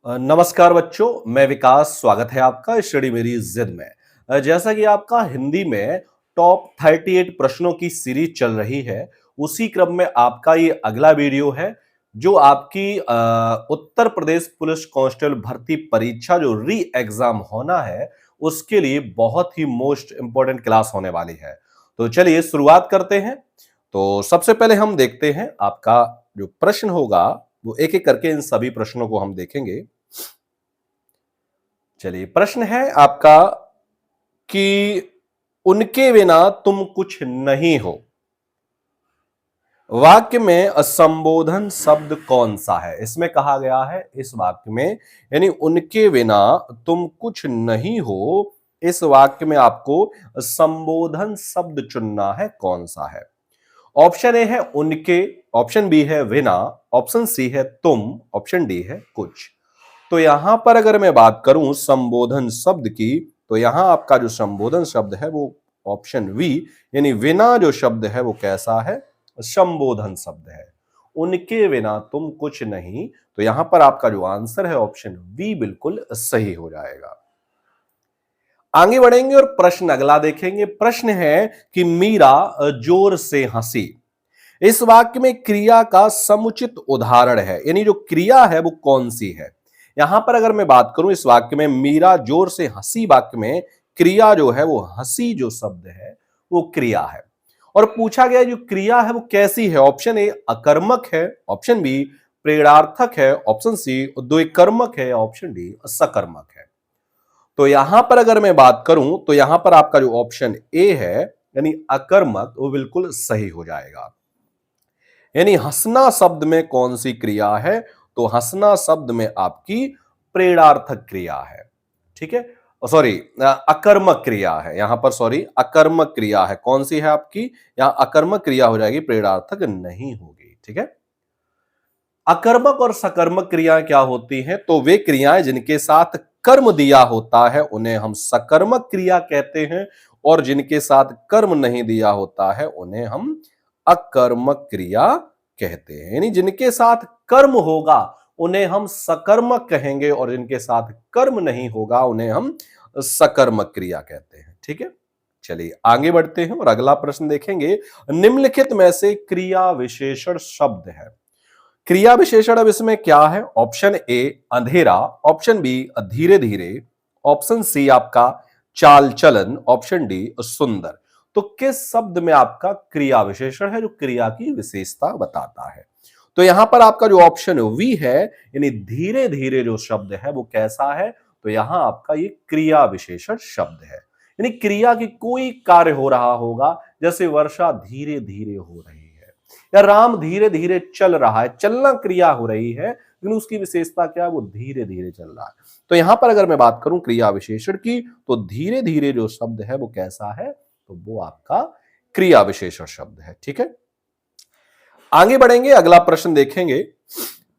नमस्कार बच्चों, मैं विकास। स्वागत है आपका स्टडी मेरी जिद में। जैसा कि आपका हिंदी में टॉप 38 प्रश्नों की सीरीज चल रही है, उसी क्रम में आपका ये अगला वीडियो है जो आपकी उत्तर प्रदेश पुलिस कांस्टेबल भर्ती परीक्षा जो री एग्जाम होना है उसके लिए बहुत ही मोस्ट इंपॉर्टेंट क्लास होने वाली है। तो चलिए शुरुआत करते हैं। तो सबसे पहले हम देखते हैं आपका जो प्रश्न होगा, वो एक एक करके इन सभी प्रश्नों को हम देखेंगे। चलिए, प्रश्न है आपका कि उनके बिना तुम कुछ नहीं हो, वाक्य में संबोधन शब्द कौन सा है? इसमें कहा गया है इस वाक्य में, यानी उनके बिना तुम कुछ नहीं हो, इस वाक्य में आपको संबोधन शब्द चुनना है, कौन सा है? ऑप्शन ए है उनके, ऑप्शन बी है बिना, ऑप्शन सी है तुम, ऑप्शन डी है कुछ। तो यहां पर अगर मैं बात करूं संबोधन शब्द की, तो यहां आपका जो संबोधन शब्द है वो ऑप्शन वी, यानी बिना जो शब्द है वो कैसा है? संबोधन शब्द है। उनके बिना तुम कुछ नहीं, तो यहां पर आपका जो आंसर है ऑप्शन वी बिल्कुल सही हो जाएगा। आगे बढ़ेंगे और प्रश्न अगला देखेंगे। प्रश्न है कि मीरा जोर से हंसी, इस वाक्य में क्रिया का समुचित उदाहरण है, यानी जो क्रिया है वो कौन सी है? यहां पर अगर मैं बात करूं इस वाक्य में मीरा जोर से हंसी, वाक्य में क्रिया जो है वो हंसी जो शब्द है वो क्रिया है। और पूछा गया जो क्रिया है वो कैसी है? ऑप्शन ए अकर्मक है, ऑप्शन बी प्रेरणार्थक है, ऑप्शन सी द्विकर्मक है, ऑप्शन डी सकर्मक है। तो यहां पर अगर मैं बात करूं तो यहां पर आपका जो ऑप्शन ए है यानी अकर्मक, वो बिल्कुल सही हो जाएगा। यानी हंसना शब्द में कौन सी क्रिया है? तो हंसना शब्द में आपकी प्रेरणार्थक क्रिया है। ठीक है, सॉरी अकर्मक क्रिया है यहां पर, सॉरी अकर्मक क्रिया है। कौन सी है आपकी? यहां अकर्मक क्रिया हो जाएगी, प्रेरणार्थक नहीं होगी। ठीक है, अकर्मक और सकर्मक क्रियाएं क्या होती हैं? तो वे क्रियाएं जिनके साथ कर्म दिया होता है उन्हें हम सकर्मक क्रिया कहते हैं, और जिनके साथ कर्म नहीं दिया होता है उन्हें हम अकर्मक क्रिया कहते हैं। यानी जिनके साथ कर्म होगा उन्हें हम सकर्मक कहेंगे, और जिनके साथ कर्म नहीं होगा उन्हें हम सकर्मक क्रिया कहते हैं। ठीक है, चलिए आगे बढ़ते हैं और अगला प्रश्न देखेंगे। निम्नलिखित में से क्रिया विशेषण शब्द है। क्रिया विशेषण अब इसमें क्या है? ऑप्शन ए अंधेरा, ऑप्शन बी धीरे धीरे, ऑप्शन सी आपका चाल चलन, ऑप्शन डी सुंदर। तो किस शब्द में आपका क्रिया विशेषण है जो क्रिया की विशेषता बताता है? तो यहां पर आपका जो ऑप्शन वी है, यानी धीरे धीरे जो शब्द है वो कैसा है? तो यहां आपका ये क्रिया विशेषण शब्द है। यानी क्रिया की कोई कार्य हो रहा होगा, जैसे वर्षा धीरे धीरे हो रही है, या राम धीरे धीरे चल रहा है, चलना क्रिया हो रही है, लेकिन उसकी विशेषता क्या है? वो धीरे धीरे चल रहा है। तो यहां पर अगर मैं बात करूं क्रिया विशेषण की, तो धीरे धीरे जो शब्द है वो कैसा है? तो वो आपका क्रिया विशेषण शब्द है। ठीक है, आगे बढ़ेंगे, अगला प्रश्न देखेंगे।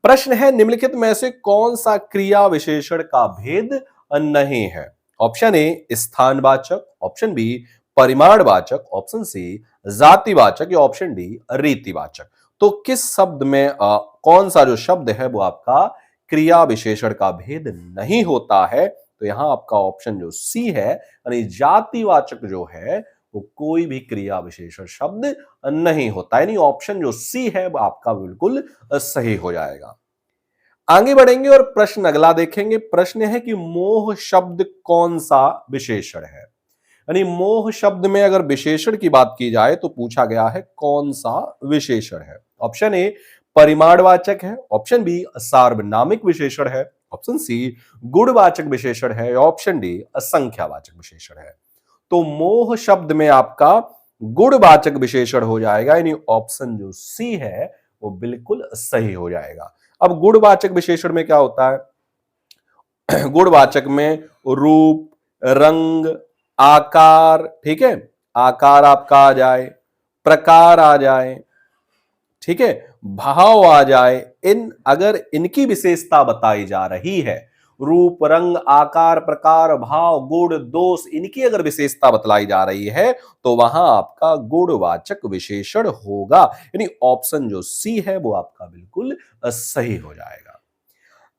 प्रश्न है निम्नलिखित में से कौन सा क्रिया विशेषण का भेद नहीं है? ऑप्शन ए स्थानवाचक, ऑप्शन बी परिमाणवाचक, ऑप्शन सी जातिवाचक, या ऑप्शन डी रीतिवाचक। तो किस शब्द में कौन सा जो शब्द है वो आपका क्रिया विशेषण का भेद नहीं होता है? तो यहां आपका ऑप्शन जो सी है, यानी जातिवाचक जो है वो कोई भी क्रिया विशेषण शब्द नहीं होता, यानी ऑप्शन जो सी है वो आपका बिल्कुल सही हो जाएगा। आगे बढ़ेंगे और प्रश्न अगला देखेंगे। प्रश्न है कि मोह शब्द कौन सा विशेषण है? यानी मोह शब्द में अगर विशेषण की बात की जाए तो पूछा गया है कौन सा विशेषण है? ऑप्शन ए परिमाणवाचक है, ऑप्शन बी सार्वनामिक विशेषण है, ऑप्शन सी गुणवाचक विशेषण है, ऑप्शन डी संख्यावाचक विशेषण है। तो मोह शब्द में आपका गुणवाचक विशेषण हो जाएगा, यानी ऑप्शन जो सी है वो बिल्कुल सही हो जाएगा। अब गुणवाचक विशेषण में क्या होता है? गुणवाचक में रूप, रंग, आकार, ठीक है, आकार आपका आ जाए, प्रकार आ जाए, ठीक है, भाव आ जाए, इन अगर इनकी विशेषता बताई जा रही है, रूप, रंग, आकार, प्रकार, भाव, गुण, दोष, इनकी अगर विशेषता बतलाई जा रही है तो वहां आपका गुणवाचक विशेषण होगा, यानी ऑप्शन जो सी है वो आपका बिल्कुल सही हो जाएगा।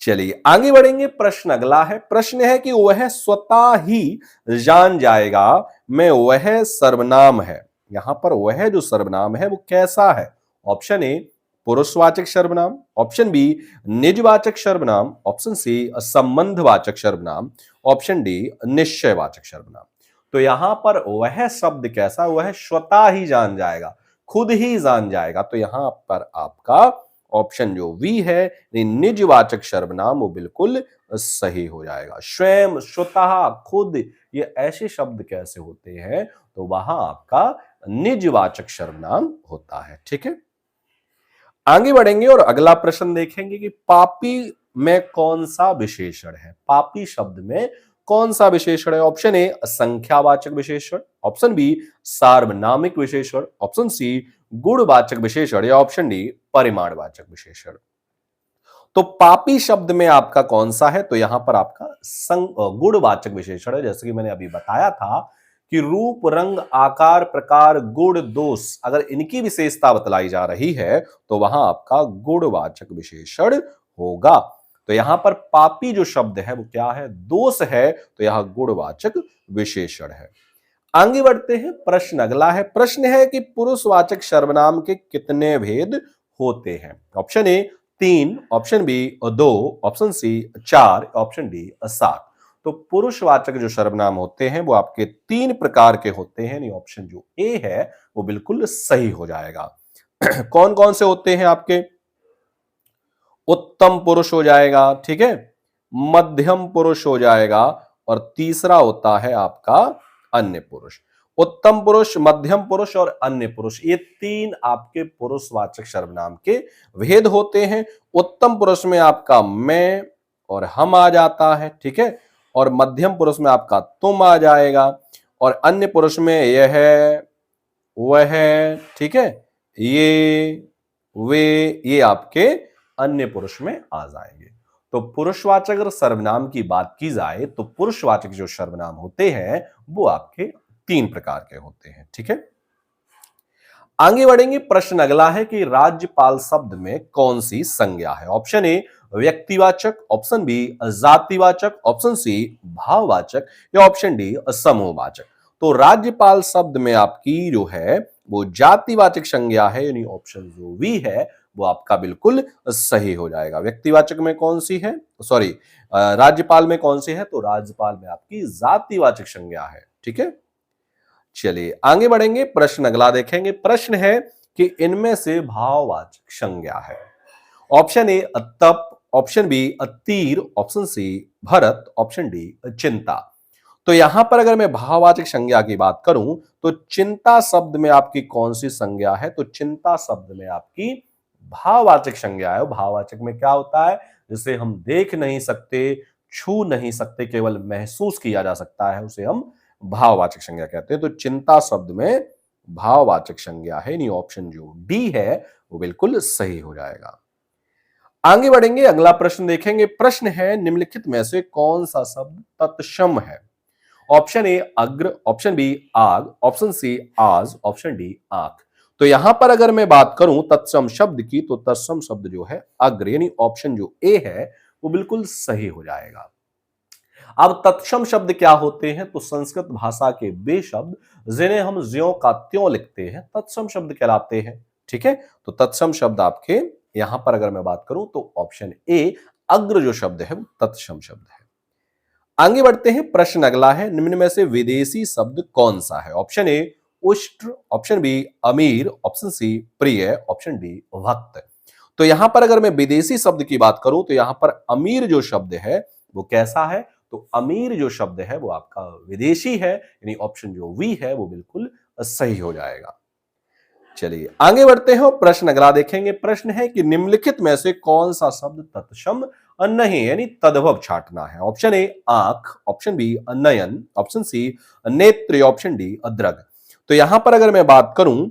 चलिए आगे बढ़ेंगे। प्रश्न अगला है, प्रश्न है कि वह स्वतः ही जान जाएगा मैं वह सर्वनाम है। यहां पर वह जो सर्वनाम है वो कैसा है? ऑप्शन ए पुरुषवाचक सर्वनाम, ऑप्शन बी निजवाचक सर्वनाम, ऑप्शन सी संबंधवाचक सर्वनाम, ऑप्शन डी निश्चयवाचक सर्वनाम। तो यहां पर वह शब्द कैसा? वह स्वतः ही जान जाएगा, खुद ही जान जाएगा। तो यहां पर आपका ऑप्शन जो वी है निजवाचक सर्वनाम वो बिल्कुल सही हो जाएगा। स्वयं, स्वतः, खुद, ये ऐसे शब्द कैसे होते हैं? तो वहां आपका निजवाचक सर्वनाम होता है। ठीक है, आगे बढ़ेंगे और अगला प्रश्न देखेंगे कि पापी में कौन सा विशेषण है? पापी शब्द में कौन सा विशेषण है? ऑप्शन ए संख्यावाचक विशेषण, ऑप्शन बी सार्वनामिक विशेषण, ऑप्शन सी गुणवाचक विशेषण या ऑप्शन डी परिमाणवाचक विशेषण। तो पापी शब्द में आपका कौन सा है? तो यहां पर आपका गुणवाचक विशेषण है। जैसे कि मैंने अभी बताया था कि रूप, रंग, आकार, प्रकार, गुण, दोष, अगर इनकी विशेषता बतलाई जा रही है तो वहां आपका गुणवाचक विशेषण होगा। तो यहां पर पापी जो शब्द है वो क्या है? दोष है, तो यहां गुणवाचक विशेषण है। आगे बढ़ते हैं। प्रश्न अगला है, प्रश्न है कि पुरुषवाचक सर्वनाम के कितने भेद होते हैं? Option A 3, option B 2, option C 4, option D 7। तो पुरुषवाचक जो सर्वनाम होते हैं वो आपके 3 प्रकार के होते हैं। नहीं, ऑप्शन जो ए है वो बिल्कुल सही हो जाएगा। कौन कौन से होते हैं आपके? उत्तम पुरुष हो जाएगा, ठीक है, मध्यम पुरुष हो जाएगा, और तीसरा होता है आपका अन्य पुरुष। उत्तम पुरुष, मध्यम पुरुष और अन्य पुरुष, ये 3 आपके पुरुषवाचक सर्वनाम के भेद होते हैं। उत्तम पुरुष में आपका मैं और हम आ जाता है, ठीक है, और मध्यम पुरुष में आपका तुम आ जाएगा, और अन्य पुरुष में यह है, वह है, ठीक है, ये, वे, ये आपके अन्य पुरुष में आ जाएंगे। तो पुरुषवाचक अगर सर्वनाम की बात की जाए तो पुरुषवाचक जो सर्वनाम होते हैं वो आपके 3 प्रकार के होते हैं। ठीक है, आगे बढ़ेंगे। प्रश्न अगला है कि राज्यपाल शब्द में कौन सी संज्ञा है? ऑप्शन ए व्यक्तिवाचक, ऑप्शन बी जातिवाचक, ऑप्शन सी भाववाचक या ऑप्शन डी समूहवाचक। तो राज्यपाल शब्द में आपकी जो है वो जातिवाचक संज्ञा है, यानी ऑप्शन जो बी है वो आपका बिल्कुल सही हो जाएगा। व्यक्तिवाचक में कौन सी है? सॉरी, राज्यपाल में कौन सी है? तो राज्यपाल में आपकी जातिवाचक संज्ञा है। ठीक है, चलिए आगे बढ़ेंगे। प्रश्न अगला देखेंगे। प्रश्न है कि इनमें से भाववाचक संज्ञा है। ऑप्शन ए तप, ऑप्शन बी तीर, option C Bharat, option D चिंता। तो यहां पर अगर मैं भाववाचक संज्ञा की बात करूं तो चिंता शब्द में आपकी कौन सी संज्ञा है? तो चिंता शब्द में आपकी भाववाचक संज्ञा है। भाववाचक में क्या होता है? जिसे हम देख नहीं सकते, छू नहीं सकते, केवल महसूस किया जा सकता है, उसे हम भाववाचक संज्ञा कहते हैं। तो चिंता शब्द में भाववाचक संज्ञा है, यानी ऑप्शन जो डी है वो बिल्कुल सही हो जाएगा। आगे बढ़ेंगे, अगला प्रश्न देखेंगे। प्रश्न है निम्नलिखित में से कौन सा शब्द तत्सम है? ऑप्शन ए अग्र, ऑप्शन बी आग, ऑप्शन सी आज, ऑप्शन डी आंख। तो यहां पर अगर मैं बात करूं तत्सम शब्द की तो तत्सम शब्द जो है अग्र, यानी ऑप्शन जो ए है वो बिल्कुल सही हो जाएगा। अब तत्सम शब्द क्या होते हैं? तो संस्कृत भाषा के वे शब्द जिन्हें हम ज्यों का त्यों लिखते हैं तत्सम शब्द कहलाते हैं। ठीक है, तो तत्सम शब्द आपके यहां पर अगर मैं बात करूं तो ऑप्शन ए अग्र जो शब्द है वो तत्सम शब्द है। आगे बढ़ते हैं। प्रश्न अगला है, निम्न में से विदेशी शब्द कौन सा है? ऑप्शन ए उष्ट्र, ऑप्शन बी अमीर, ऑप्शन सी प्रिय, ऑप्शन डी भक्त। तो यहां पर अगर मैं विदेशी शब्द की बात करूं तो यहां पर अमीर जो शब्द है वो कैसा है? तो अमीर जो शब्द है वो आपका विदेशी है, यानी ऑप्शन जो वी है वो बिल्कुल सही हो जाएगा। चलिए आगे बढ़ते हैं, प्रश्न अगला देखेंगे। प्रश्न है कि निम्नलिखित में से कौन सा शब्द तत्सम नहीं, यानी तद्भव छाटना है? ऑप्शन ए आंख, ऑप्शन बी नयन, ऑप्शन सी नेत्र, ऑप्शन डी अद्रग। तो यहां पर अगर मैं बात करूं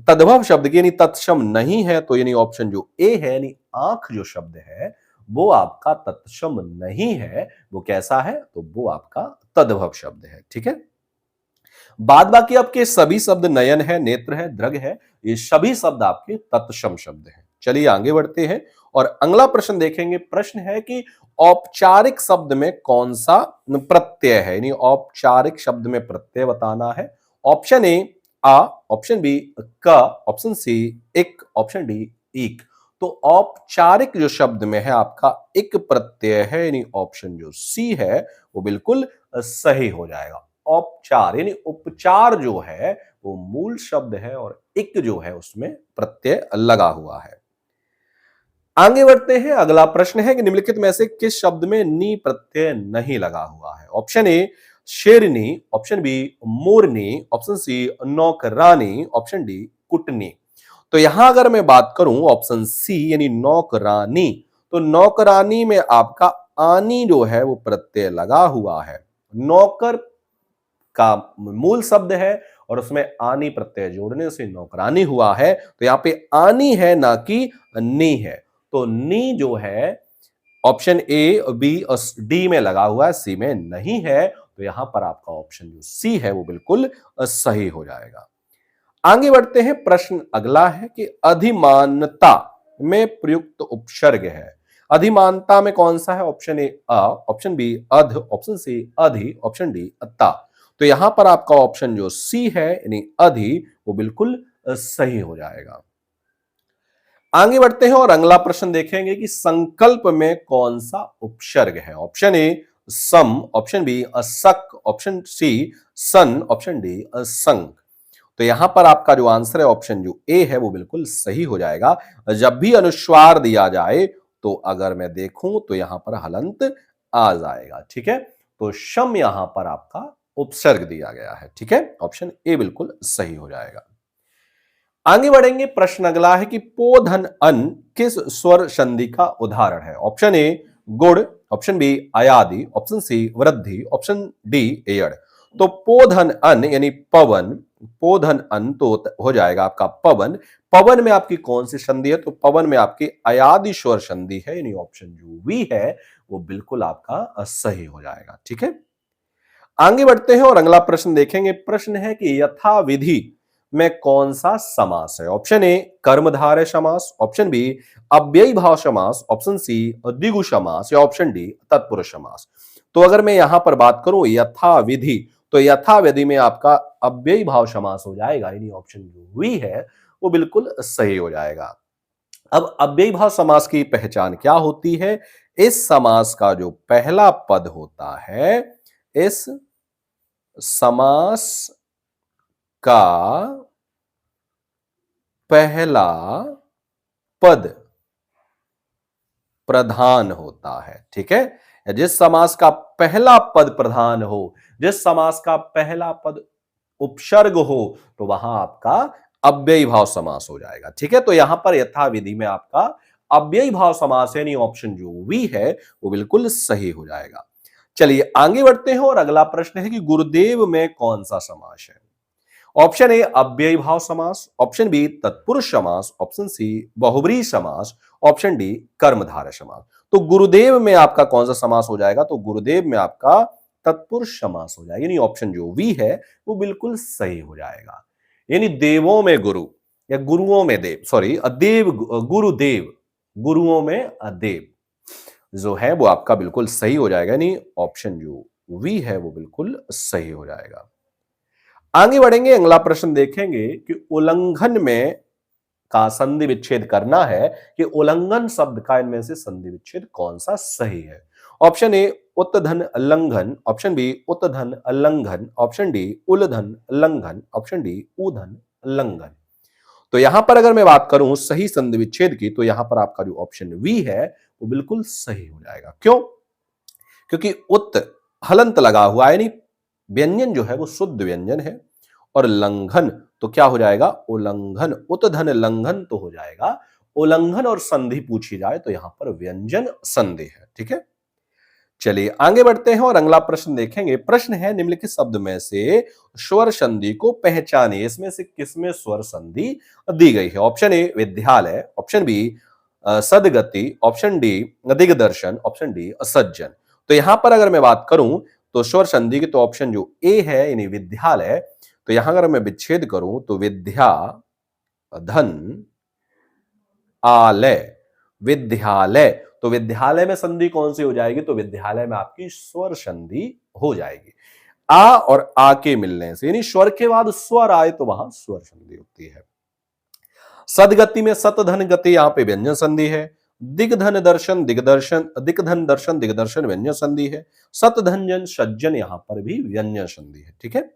तद्भव शब्द की, यानी तत्सम नहीं है, तो यानी ऑप्शन जो ए है, यानी आंख जो शब्द है वो आपका तत्सम नहीं है। वो कैसा है? तो वो आपका तद्भव शब्द है। ठीक है, बाद बाकी आपके सभी शब्द नयन है, नेत्र है, द्रग है, ये सभी शब्द आपके तत्सम शब्द हैं। चलिए आगे बढ़ते हैं और अगला प्रश्न देखेंगे। प्रश्न है कि औपचारिक शब्द में कौन सा प्रत्यय है, यानी औपचारिक शब्द में प्रत्यय बताना है। ऑप्शन ए आ, ऑप्शन बी क, ऑप्शन सी इक, ऑप्शन डी ईक। तो औपचारिक जो शब्द में है आपका इक प्रत्यय है, यानी ऑप्शन जो सी है वो बिल्कुल सही हो जाएगा। औपचार यानी उपचार जो है वो मूल शब्द है और इक जो है उसमें प्रत्यय लगा हुआ है। आगे बढ़ते हैं। अगला प्रश्न है कि निम्नलिखित में से किस शब्द में नी प्रत्यय नहीं लगा हुआ है। ऑप्शन ए शेरनी, ऑप्शन बी मोरनी, ऑप्शन सी नौकरानी, ऑप्शन डी कुटनी। तो यहां अगर मैं बात करूं ऑप्शन सी यानी नौकरानी, तो नौकरानी में आपका आनी जो है वो प्रत्यय लगा हुआ है। नौकर का मूल शब्द है और उसमें आनी प्रत्यय जोड़ने से नौकरानी हुआ है, तो यहां पे आनी है ना कि नी है। तो नी जो है ऑप्शन ए बी और डी में लगा हुआ है, सी में नहीं है, तो यहां पर आपका ऑप्शन जो सी है वो बिल्कुल सही हो जाएगा। आगे बढ़ते हैं। प्रश्न अगला है कि अधिमानता में प्रयुक्त उपसर्ग है। अधिमानता में कौन सा है? ऑप्शन ए अ, ऑप्शन बी अध, ऑप्शन सी अधि, ऑप्शन डी ता। तो यहां पर आपका ऑप्शन जो सी है यानी अधि वो बिल्कुल सही हो जाएगा। आगे बढ़ते हैं और अगला प्रश्न देखेंगे कि संकल्प में कौन सा उपसर्ग है। ऑप्शन ए सम, ऑप्शन बी असक, ऑप्शन सी सन, ऑप्शन डी संग। तो यहां पर आपका जो आंसर है ऑप्शन जो ए है वो बिल्कुल सही हो जाएगा। जब भी अनुस्वार दिया जाए तो अगर मैं देखूं तो यहां पर हलंत आ जाएगा। ठीक है, तो शम यहां पर आपका उपसर्ग दिया गया है। ठीक है, ऑप्शन ए बिल्कुल सही हो जाएगा। आगे बढ़ेंगे। प्रश्न अगला है कि पोधन अन किस स्वर संधि का उदाहरण है। ऑप्शन ए गुड़, ऑप्शन बी अयादि, ऑप्शन सी वृद्धि, ऑप्शन डी एयड़। तो पोधन अन यानी पवन, पोधन अन तो हो जाएगा आपका पवन। पवन में आपकी कौन सी संधि है? तो पवन में आपकी अयादि स्वर संधि है, यानी ऑप्शन जो वी है वो बिल्कुल आपका सही हो जाएगा। ठीक है, आगे बढ़ते हैं और अगला प्रश्न देखेंगे। प्रश्न है कि यथाविधि में कौन सा समास है। ऑप्शन ए कर्मधारय समास, ऑप्शन बी अव्ययी भाव समास, ऑप्शन सी द्विगु समास या ऑप्शन डी तत्पुरुष समास। तो अगर मैं यहां पर बात करूं यथाविधि, तो यथाविधि में आपका अव्ययी भाव समास हो जाएगा, यानी ऑप्शन जो वी है वो बिल्कुल सही हो जाएगा। अब अव्ययी भाव समास की पहचान क्या होती है? इस समास का जो पहला पद होता है, इस समास का पहला पद प्रधान होता है। ठीक है, जिस समास का पहला पद प्रधान हो, जिस समास का पहला पद उपसर्ग हो, तो वहां आपका अव्ययी भाव समास हो जाएगा। ठीक है, तो यहां पर यथाविधि में आपका अव्ययी भाव समास यानी ऑप्शन जो वी है वो बिल्कुल सही हो जाएगा। चलिए आगे बढ़ते हैं और अगला प्रश्न है कि गुरुदेव में कौन सा समास है। ऑप्शन ए अव्ययी भाव समास, ऑप्शन बी तत्पुरुष समास, ऑप्शन सी बहुब्रीहि समास, ऑप्शन डी कर्मधारय समास। तो गुरुदेव में आपका कौन सा समास हो जाएगा? तो गुरुदेव में आपका तत्पुरुष समास हो जाएगा, यानी ऑप्शन जो वी है वो बिल्कुल सही हो जाएगा। यानी देवों में गुरु या गुरुओं में देव, सॉरी अदेव, गुरुदेव, गुरुओं में अदेव जो है वो आपका बिल्कुल सही हो जाएगा, यानी ऑप्शन जो वी है वो बिल्कुल सही हो जाएगा। आगे बढ़ेंगे, अगला प्रश्न देखेंगे कि उल्लंघन में का संधि विच्छेद करना है कि उल्लंघन शब्द का इनमें से संधि विच्छेद कौन सा सही है। ऑप्शन ए उत्तधन लंघन, ऑप्शन बी उत्तधन लंघन, ऑप्शन डी उलधन लंघन, ऑप्शन डी उधन लंघन। तो यहां पर अगर मैं बात करूं सही संधि विच्छेद की, तो यहां पर आपका जो ऑप्शन वी है वो बिल्कुल सही हो जाएगा। क्यों? क्योंकि उत हलंत लगा हुआ है, यानी व्यंजन जो है वो शुद्ध व्यंजन है, और लंघन तो क्या हो जाएगा? उल्लंघन। उत्तधन लंघन तो हो जाएगा उल्लंघन, और संधि पूछी जाए तो यहां पर व्यंजन संधि है। ठीक है, चलिए आगे बढ़ते हैं और अगला प्रश्न देखेंगे। प्रश्न है निम्नलिखित शब्द में से स्वर संधि को पहचानिए, इसमें से किसमें स्वर संधि दी गई है। ऑप्शन ए विद्यालय, ऑप्शन बी सदगति, ऑप्शन डी दिग्दर्शन, ऑप्शन डी सज्जन। तो यहां पर अगर मैं बात करूं तो स्वर संधि की, तो ऑप्शन जो ए है यानी विद्यालय, तो यहां अगर मैं विच्छेद करूं तो विद्या धन आलय, विद्यालय, तो विद्यालय में संधि कौन सी हो जाएगी, तो विद्यालय में आपकी स्वर संधि हो जाएगी। आ और आ के मिलने से, यानी स्वर के बाद स्वर आए तो वहां स्वर संधि होती है। सदगति में सत धन गति, यहां पे व्यंजन संधि है। दिग्धन दर्शन दिग्दर्शन, दिग्धन दर्शन दिग्दर्शन व्यंजन संधि है। सतधंजन सज्जन, यहां पर भी व्यंजन संधि है। ठीक है,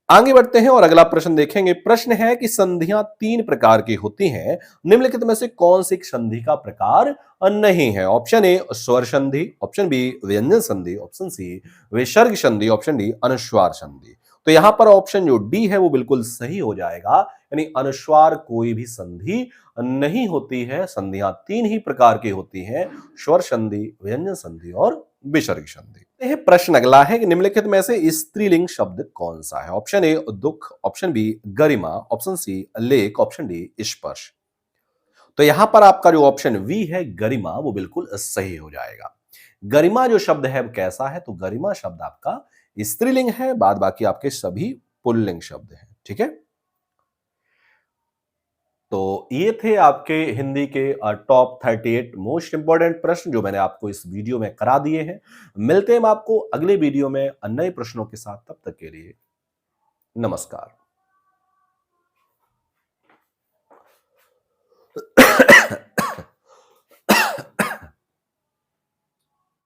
आगे बढ़ते हैं और अगला प्रश्न देखेंगे। प्रश्न है कि संधियां 3 प्रकार की होती हैं, निम्नलिखित में से कौन सी संधि का प्रकार नहीं है। ऑप्शन ए स्वर संधि, ऑप्शन बी व्यंजन संधि, ऑप्शन सी विसर्ग संधि, ऑप्शन डी अनुस्वार संधि। तो यहां पर ऑप्शन जो डी है वो बिल्कुल सही हो जाएगा, यानी अनुस्वार कोई भी संधि नहीं होती है। संधियां 3 ही प्रकार की होती हैं, स्वर संधि, व्यंजन संधि और विसर्ग संधि। यह प्रश्न अगला है कि निम्नलिखित में से स्त्रीलिंग शब्द कौन सा है। ऑप्शन ए दुख, ऑप्शन बी गरिमा, ऑप्शन सी लेख, ऑप्शन डी स्पर्श। तो यहां पर आपका जो ऑप्शन वी है गरिमा, वो बिल्कुल सही हो जाएगा। गरिमा जो शब्द है कैसा है, तो गरिमा शब्द आपका स्त्रीलिंग है, बाद बाकी आपके सभी पुल्लिंग शब्द हैं। ठीक है, तो ये थे आपके हिंदी के टॉप 38 मोस्ट इंपॉर्टेंट प्रश्न जो मैंने आपको इस वीडियो में करा दिए हैं। मिलते हैं हम आपको अगले वीडियो में नए प्रश्नों के साथ, तब तक के लिए नमस्कार।